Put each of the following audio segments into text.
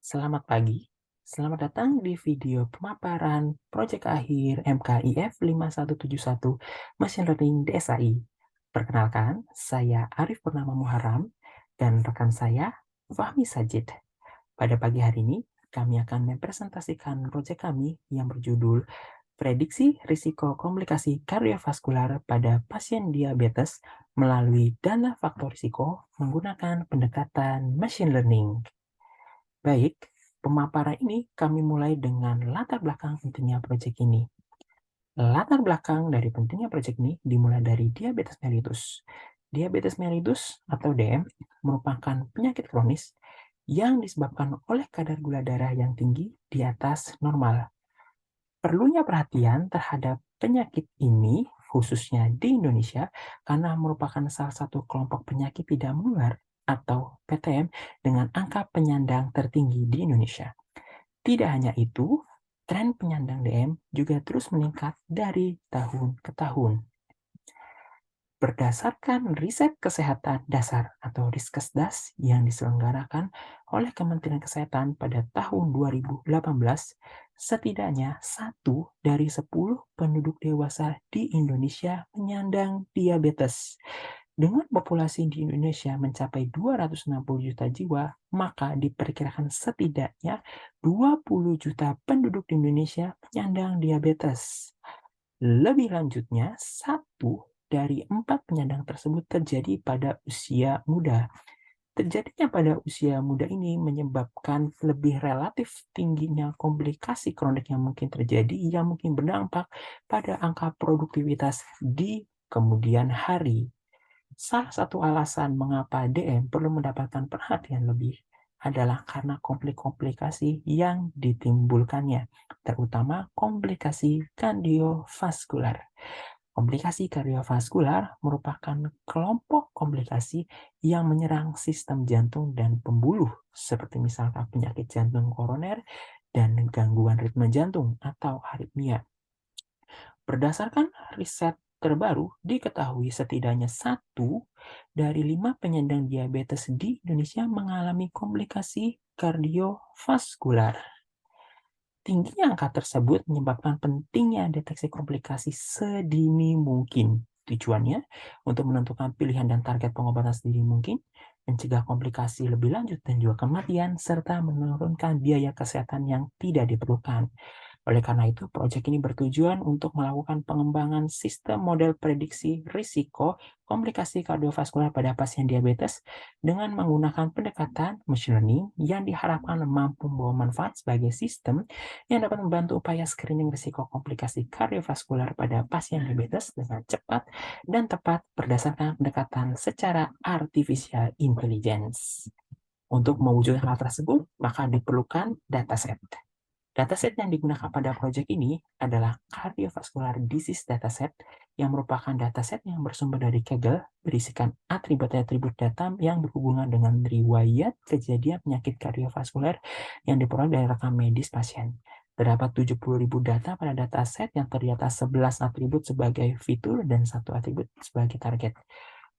Selamat pagi. Selamat datang di video pemaparan proyek akhir MKIF 5171 Machine Learning DSAI. Perkenalkan, saya Arif Purnama Muharam dan rekan saya Fahmi Sajid. Pada pagi hari ini, kami akan mempresentasikan proyek kami yang berjudul Prediksi Risiko Komplikasi Kardiovaskular pada Pasien Diabetes melalui Dana Faktor Risiko menggunakan pendekatan Machine Learning. Baik, pemaparan ini kami mulai dengan latar belakang pentingnya proyek ini. Latar belakang dari pentingnya proyek ini dimulai dari diabetes mellitus. Diabetes mellitus atau DM merupakan penyakit kronis yang disebabkan oleh kadar gula darah yang tinggi di atas normal. Perlunya perhatian terhadap penyakit ini khususnya di Indonesia karena merupakan salah satu kelompok penyakit tidak menular atau PTM dengan angka penyandang tertinggi di Indonesia. Tidak hanya itu, tren penyandang DM juga terus meningkat dari tahun ke tahun. Berdasarkan riset kesehatan dasar atau Riskesdas yang diselenggarakan oleh Kementerian Kesehatan pada tahun 2018, setidaknya 1 dari 10 penduduk dewasa di Indonesia menyandang diabetes. Dengan populasi di Indonesia mencapai 260 juta jiwa, maka diperkirakan setidaknya 20 juta penduduk di Indonesia penyandang diabetes. Lebih lanjutnya, 1 dari 4 penyandang tersebut terjadi pada usia muda. Terjadinya pada usia muda ini menyebabkan lebih relatif tingginya komplikasi kronik yang mungkin terjadi yang mungkin berdampak pada angka produktivitas di kemudian hari. Salah satu alasan mengapa DM perlu mendapatkan perhatian lebih adalah karena komplikasi yang ditimbulkannya, terutama komplikasi kardiovaskular. Komplikasi kardiovaskular merupakan kelompok komplikasi yang menyerang sistem jantung dan pembuluh, seperti misalkan penyakit jantung koroner dan gangguan ritme jantung atau aritmia. Berdasarkan riset terbaru, diketahui setidaknya 1 dari 5 penyandang diabetes di Indonesia mengalami komplikasi kardiovaskular. Tingginya angka tersebut menyebabkan pentingnya deteksi komplikasi sedini mungkin. Tujuannya untuk menentukan pilihan dan target pengobatan sedini mungkin, mencegah komplikasi lebih lanjut dan juga kematian, serta menurunkan biaya kesehatan yang tidak diperlukan. Oleh karena itu, proyek ini bertujuan untuk melakukan pengembangan sistem model prediksi risiko komplikasi kardiovaskular pada pasien diabetes dengan menggunakan pendekatan machine learning yang diharapkan mampu membawa manfaat sebagai sistem yang dapat membantu upaya screening risiko komplikasi kardiovaskular pada pasien diabetes dengan cepat dan tepat berdasarkan pendekatan secara artificial intelligence. Untuk mewujudkan hal tersebut, maka diperlukan dataset. Dataset yang digunakan pada proyek ini adalah Cardiovascular Disease Dataset yang merupakan dataset yang bersumber dari Kaggle berisikan atribut-atribut data yang berhubungan dengan riwayat kejadian penyakit kardiovaskular yang diperoleh dari rekam medis pasien. Terdapat 70.000 data pada dataset yang terdata 11 atribut sebagai fitur dan 1 atribut sebagai target.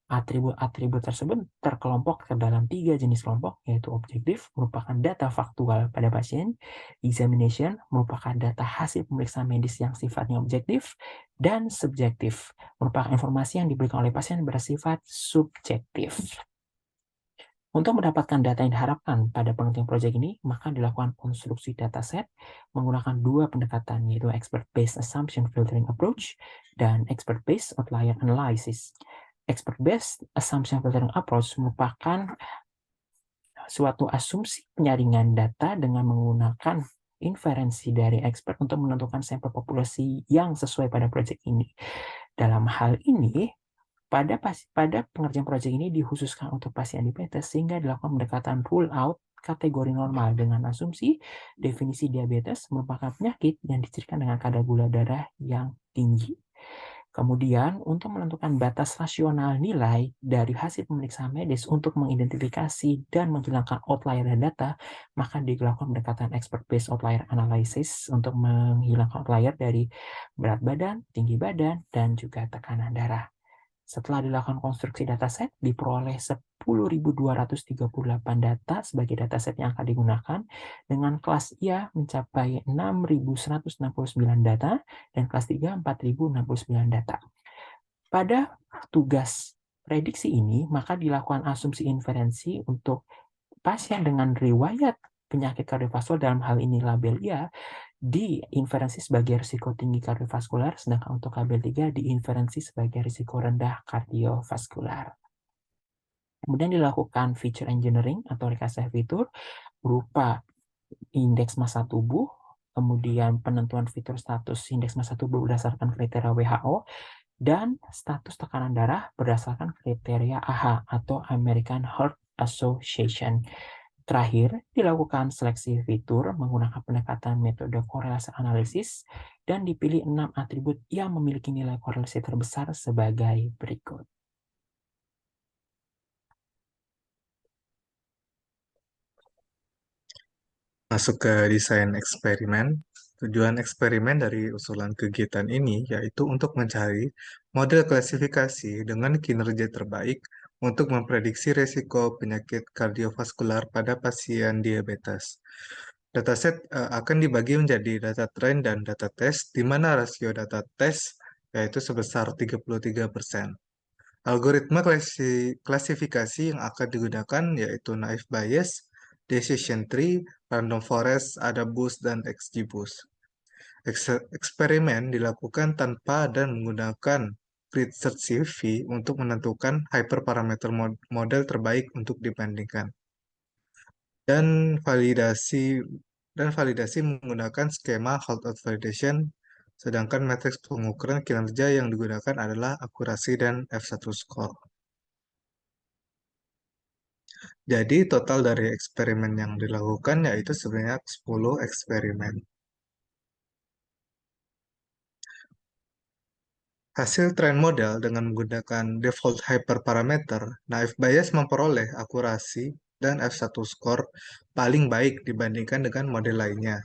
Atribut-atribut tersebut terkelompok ke dalam 3 jenis kelompok, yaitu objektif, merupakan data faktual pada pasien, examination, merupakan data hasil pemeriksaan medis yang sifatnya objektif, dan subjektif, merupakan informasi yang diberikan oleh pasien bersifat subjektif. Untuk mendapatkan data yang diharapkan pada pengertian proyek ini, maka dilakukan konstruksi dataset menggunakan 2 pendekatan, yaitu Expert-Based Assumption Filtering Approach dan Expert-Based Outlier Analysis. Expert-Based Assumption Filtering Approach merupakan suatu asumsi penyaringan data dengan menggunakan inferensi dari expert untuk menentukan sampel populasi yang sesuai pada proyek ini. Dalam hal ini, pada pengerjaan proyek ini dikhususkan untuk pasien diabetes sehingga dilakukan pendekatan rule out kategori normal dengan asumsi definisi diabetes merupakan penyakit yang dicirikan dengan kadar gula darah yang tinggi. Kemudian, untuk menentukan batas rasional nilai dari hasil pemeriksaan medis untuk mengidentifikasi dan menghilangkan outlier dan data, maka dilakukan pendekatan expert-based outlier analysis untuk menghilangkan outlier dari berat badan, tinggi badan, dan juga tekanan darah. Setelah dilakukan konstruksi dataset, diperoleh 10.238 data sebagai dataset yang akan digunakan, dengan kelas IA mencapai 6.169 data, dan kelas 3 4.069 data. Pada tugas prediksi ini, maka dilakukan asumsi inferensi untuk pasien dengan riwayat penyakit kardiovaskular, dalam hal ini label IA, diinferensi sebagai risiko tinggi kardiovaskular, sedangkan untuk label 3 diinferensi sebagai risiko rendah kardiovaskular. Kemudian dilakukan feature engineering atau rekayasa fitur berupa indeks massa tubuh, kemudian penentuan fitur status indeks massa tubuh berdasarkan kriteria WHO, dan status tekanan darah berdasarkan kriteria AHA atau American Heart Association. Terakhir, dilakukan seleksi fitur menggunakan pendekatan metode korelasi analisis dan dipilih 6 atribut yang memiliki nilai korelasi terbesar sebagai berikut. Masuk ke desain eksperimen. Tujuan eksperimen dari usulan kegiatan ini yaitu untuk mencari model klasifikasi dengan kinerja terbaik untuk memprediksi risiko penyakit kardiovaskular pada pasien diabetes. Dataset akan dibagi menjadi data tren dan data tes, di mana rasio data tes yaitu sebesar 33%. Algoritma klasifikasi yang akan digunakan yaitu naive Bayes, decision tree, random forest, AdaBoost, dan XGBoost. Eksperimen dilakukan tanpa dan menggunakan grid search CV untuk menentukan hyperparameter model terbaik untuk dibandingkan. Dan validasi menggunakan skema holdout validation, sedangkan matriks pengukuran kinerja yang digunakan adalah akurasi dan F1 score. Jadi total dari eksperimen yang dilakukan yaitu sebanyak 10 eksperimen. Hasil train model dengan menggunakan default hyperparameter, naive Bayes memperoleh akurasi dan F1 score paling baik dibandingkan dengan model lainnya.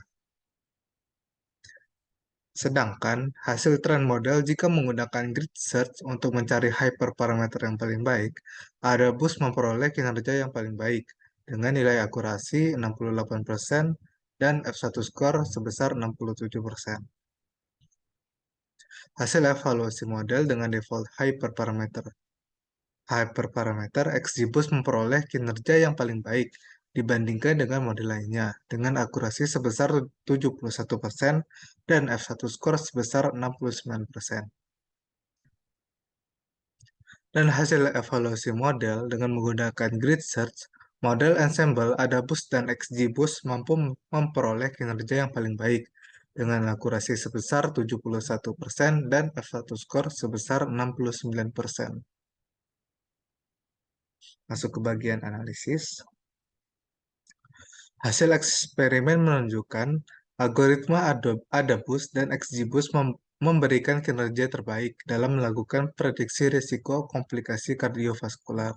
Sedangkan hasil train model jika menggunakan grid search untuk mencari hyperparameter yang paling baik, AdaBoost memperoleh kinerja yang paling baik dengan nilai akurasi 68% dan F1 score sebesar 67%. Hasil evaluasi model dengan default hyperparameter XGBoost memperoleh kinerja yang paling baik dibandingkan dengan model lainnya, dengan akurasi sebesar 71% dan F1 score sebesar 69%. Dan hasil evaluasi model dengan menggunakan grid search, model ensemble AdaBoost dan XGBoost mampu memperoleh kinerja yang paling baik dengan akurasi sebesar 71% dan F1 score sebesar 69%. Masuk ke bagian analisis. Hasil eksperimen menunjukkan algoritma AdaBoost dan XGBoost memberikan kinerja terbaik dalam melakukan prediksi risiko komplikasi kardiovaskular.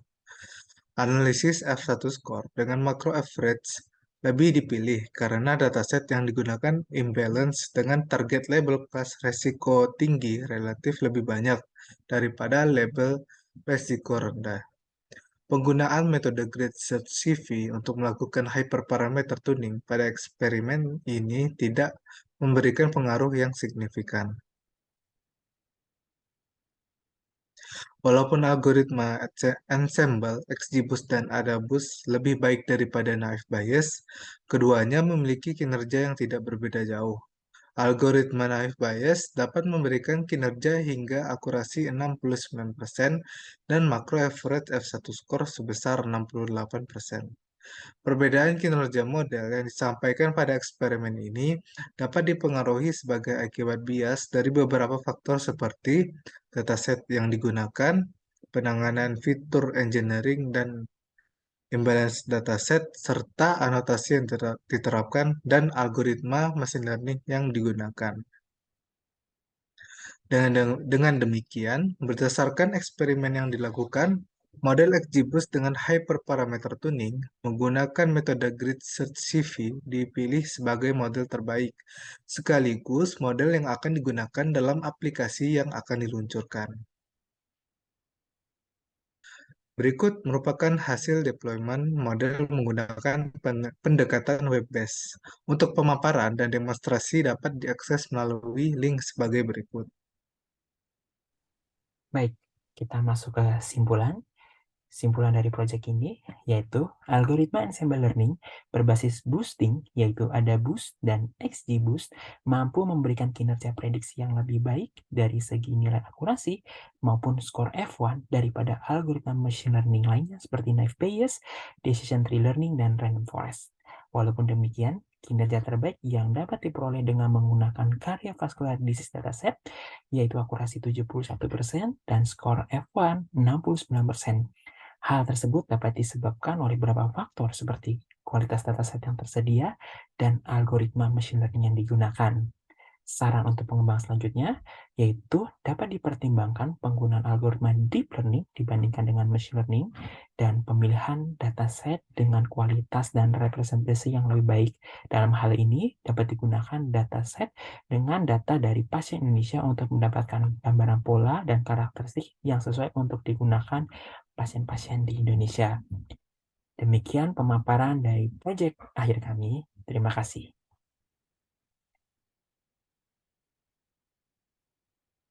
Analisis F1 score dengan macro average lebih dipilih karena dataset yang digunakan imbalance dengan target label kelas resiko tinggi relatif lebih banyak daripada label resiko rendah. Penggunaan metode grid search CV untuk melakukan hyperparameter tuning pada eksperimen ini tidak memberikan pengaruh yang signifikan. Walaupun algoritma ensemble, XGBoost dan AdaBoost lebih baik daripada naive Bayes, keduanya memiliki kinerja yang tidak berbeda jauh. Algoritma naive Bayes dapat memberikan kinerja hingga akurasi 69% dan macro average F1 score sebesar 68%. Perbedaan kinerja model yang disampaikan pada eksperimen ini dapat dipengaruhi sebagai akibat bias dari beberapa faktor seperti dataset yang digunakan, penanganan fitur engineering dan imbalance dataset, serta anotasi yang diterapkan dan algoritma machine learning yang digunakan. Dengan demikian, berdasarkan eksperimen yang dilakukan, model XGBoost dengan hyperparameter tuning menggunakan metode grid search CV dipilih sebagai model terbaik, sekaligus model yang akan digunakan dalam aplikasi yang akan diluncurkan. Berikut merupakan hasil deployment model menggunakan pendekatan web-based. Untuk pemaparan dan demonstrasi dapat diakses melalui link sebagai berikut. Baik, kita masuk ke simpulan. Simpulan dari proyek ini yaitu algoritma ensemble learning berbasis boosting, yaitu ada boost dan XGBoost, mampu memberikan kinerja prediksi yang lebih baik dari segi nilai akurasi maupun skor F1 daripada algoritma machine learning lainnya seperti naive Bayes, decision tree learning, dan random forest. Walaupun demikian, kinerja terbaik yang dapat diperoleh dengan menggunakan cardiovascular disease dataset yaitu akurasi 71% dan skor F1 69%. Hal tersebut dapat disebabkan oleh beberapa faktor seperti kualitas dataset yang tersedia dan algoritma machine learning yang digunakan. Saran untuk pengembangan selanjutnya yaitu dapat dipertimbangkan penggunaan algoritma deep learning dibandingkan dengan machine learning dan pemilihan dataset dengan kualitas dan representasi yang lebih baik. Dalam hal ini dapat digunakan dataset dengan data dari pasien Indonesia untuk mendapatkan gambaran pola dan karakteristik yang sesuai untuk digunakan pasien-pasien di Indonesia. Demikian pemaparan dari proyek akhir kami. Terima kasih.